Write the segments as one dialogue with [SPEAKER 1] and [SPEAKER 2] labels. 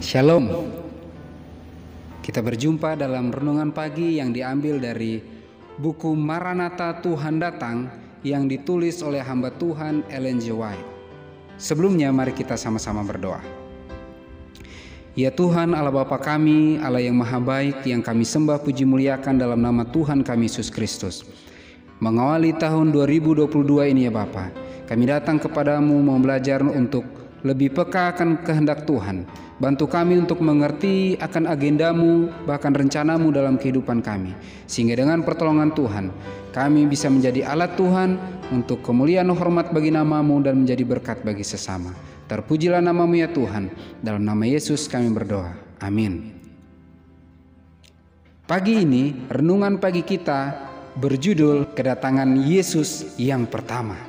[SPEAKER 1] Shalom. Kita berjumpa dalam renungan pagi yang diambil dari buku Maranatha Tuhan Datang yang ditulis oleh hamba Tuhan Ellen G. White. Sebelumnya mari kita sama-sama berdoa. Ya Tuhan Allah Bapa kami, Allah yang maha baik, yang kami sembah puji muliakan dalam nama Tuhan kami Yesus Kristus. Mengawali tahun 2022 ini ya Bapa, kami datang kepadamu mau belajar untuk lebih peka akan kehendak Tuhan. Bantu kami untuk mengerti akan agendamu, bahkan rencanamu dalam kehidupan kami. Sehingga dengan pertolongan Tuhan, kami bisa menjadi alat Tuhan untuk kemuliaan hormat bagi namamu dan menjadi berkat bagi sesama. Terpujilah namamu ya Tuhan. Dalam nama Yesus kami berdoa. Amin. Pagi ini, renungan pagi kita berjudul Kedatangan Yesus yang pertama.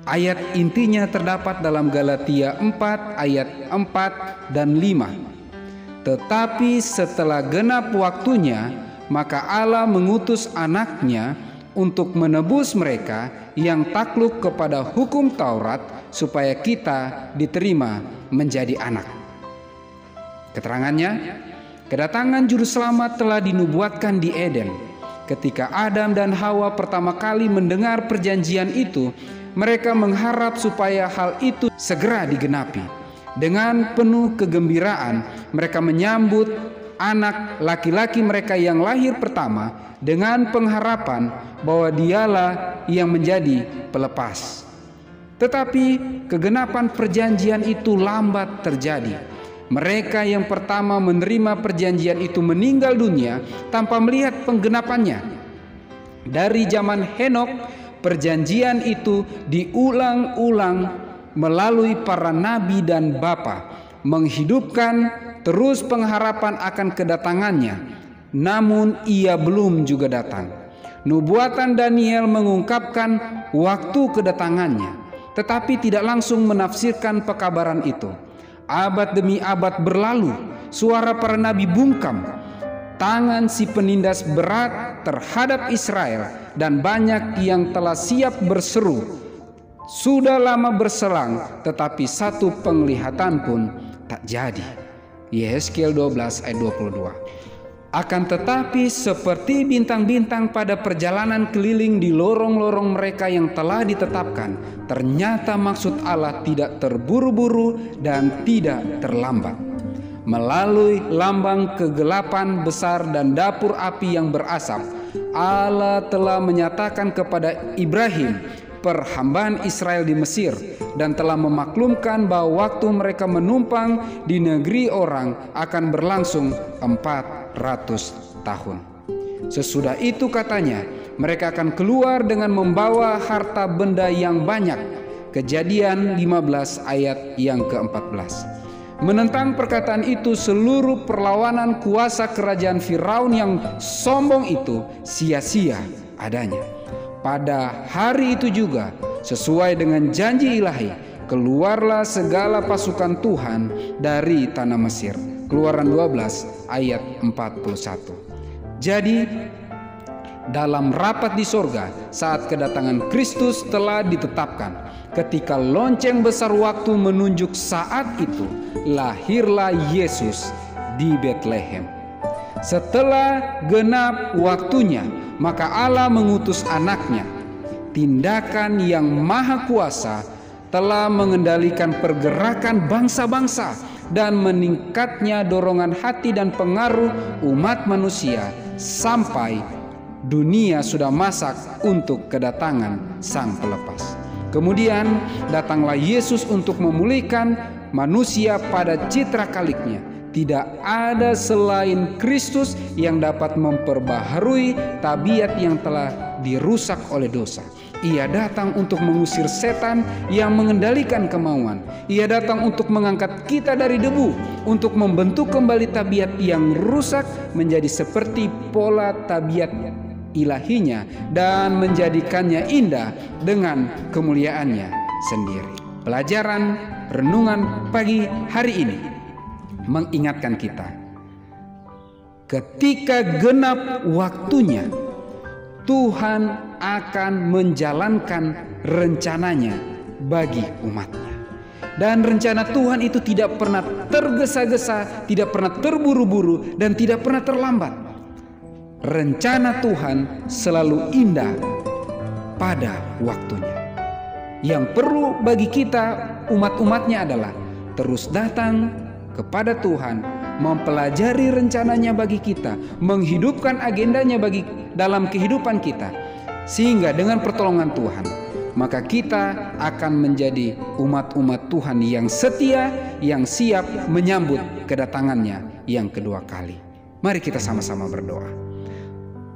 [SPEAKER 1] Ayat intinya terdapat dalam Galatia 4 ayat 4 dan 5. Tetapi setelah genap waktunya, maka Allah mengutus anaknya untuk menebus mereka yang takluk kepada hukum Taurat, supaya kita diterima menjadi anak. Keterangannya, kedatangan Juru Selamat telah dinubuatkan di Eden. Ketika Adam dan Hawa pertama kali mendengar perjanjian itu, mereka mengharap supaya hal itu segera digenapi. Dengan penuh kegembiraan, mereka menyambut anak laki-laki mereka yang lahir pertama dengan pengharapan bahwa dialah yang menjadi pelepas. Tetapi kegenapan perjanjian itu lambat terjadi. Mereka yang pertama menerima perjanjian itu meninggal dunia tanpa melihat penggenapannya. Dari zaman Henokh, perjanjian itu diulang-ulang melalui para nabi dan bapa, menghidupkan terus pengharapan akan kedatangannya. Namun ia belum juga datang. Nubuatan Daniel mengungkapkan waktu kedatangannya, tetapi tidak langsung menafsirkan pekabaran itu. Abad demi abad berlalu, suara para nabi bungkam. Tangan si penindas berat terhadap Israel, dan banyak yang telah siap berseru. Sudah lama berselang, tetapi satu penglihatan pun tak jadi. Yehezkiel 12 ayat 22. Akan tetapi seperti bintang-bintang pada perjalanan keliling di lorong-lorong mereka yang telah ditetapkan, ternyata maksud Allah tidak terburu-buru dan tidak terlambat. Melalui lambang kegelapan besar dan dapur api yang berasap, Allah telah menyatakan kepada Ibrahim perhambaan Israel di Mesir, dan telah memaklumkan bahwa waktu mereka menumpang di negeri orang akan berlangsung 400 tahun. Sesudah itu katanya, mereka akan keluar dengan membawa harta benda yang banyak. Kejadian 15 ayat yang ke-14. Menentang perkataan itu, seluruh perlawanan kuasa kerajaan Firaun yang sombong itu sia-sia adanya. Pada hari itu juga, sesuai dengan janji ilahi, keluarlah segala pasukan Tuhan dari tanah Mesir. Keluaran 12 ayat 41. Jadi, dalam rapat di sorga, saat kedatangan Kristus telah ditetapkan, ketika lonceng besar waktu menunjuk saat itu, lahirlah Yesus di Betlehem. Setelah genap waktunya, maka Allah mengutus anaknya. Tindakan yang maha kuasa telah mengendalikan pergerakan bangsa-bangsa dan meningkatnya dorongan hati dan pengaruh umat manusia sampai dunia sudah masak untuk kedatangan Sang Pelepas. Kemudian datanglah Yesus untuk memulihkan manusia pada citra kaliknya. Tidak ada selain Kristus yang dapat memperbaharui tabiat yang telah dirusak oleh dosa. Ia datang untuk mengusir setan yang mengendalikan kemauan. Ia datang untuk mengangkat kita dari debu, untuk membentuk kembali tabiat yang rusak menjadi seperti pola tabiat ilahinya, dan menjadikannya indah dengan kemuliaannya sendiri. Pelajaran renungan pagi hari ini mengingatkan kita, ketika genap waktunya, Tuhan akan menjalankan rencananya bagi umatnya. Dan rencana Tuhan itu tidak pernah tergesa-gesa, tidak pernah terburu-buru, dan tidak pernah terlambat. Rencana Tuhan selalu indah pada waktunya. Yang perlu bagi kita umat-umatnya adalah terus datang kepada Tuhan, mempelajari rencananya bagi kita, menghidupkan agendanya dalam kehidupan kita, sehingga dengan pertolongan Tuhan maka kita akan menjadi umat-umat Tuhan yang setia, yang siap menyambut kedatangannya yang kedua kali. Mari kita sama-sama berdoa.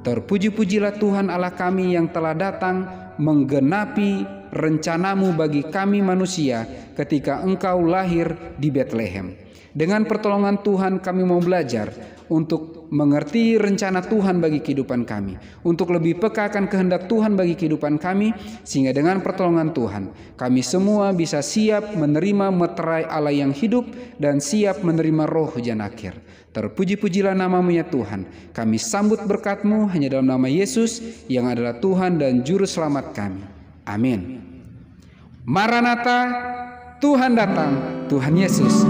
[SPEAKER 1] Terpuji-pujilah Tuhan Allah kami yang telah datang menggenapi rencanamu bagi kami manusia ketika Engkau lahir di Betlehem. Dengan pertolongan Tuhan kami mau belajar untuk mengerti rencana Tuhan bagi kehidupan kami, untuk lebih peka akan kehendak Tuhan bagi kehidupan kami, sehingga dengan pertolongan Tuhan kami semua bisa siap menerima meterai Allah yang hidup dan siap menerima roh hujan akhir. Terpuji-pujilah namamu ya Tuhan. Kami sambut berkat-Mu hanya dalam nama Yesus yang adalah Tuhan dan Juru Selamat kami. Amin. Maranatha, Tuhan datang, Tuhan Yesus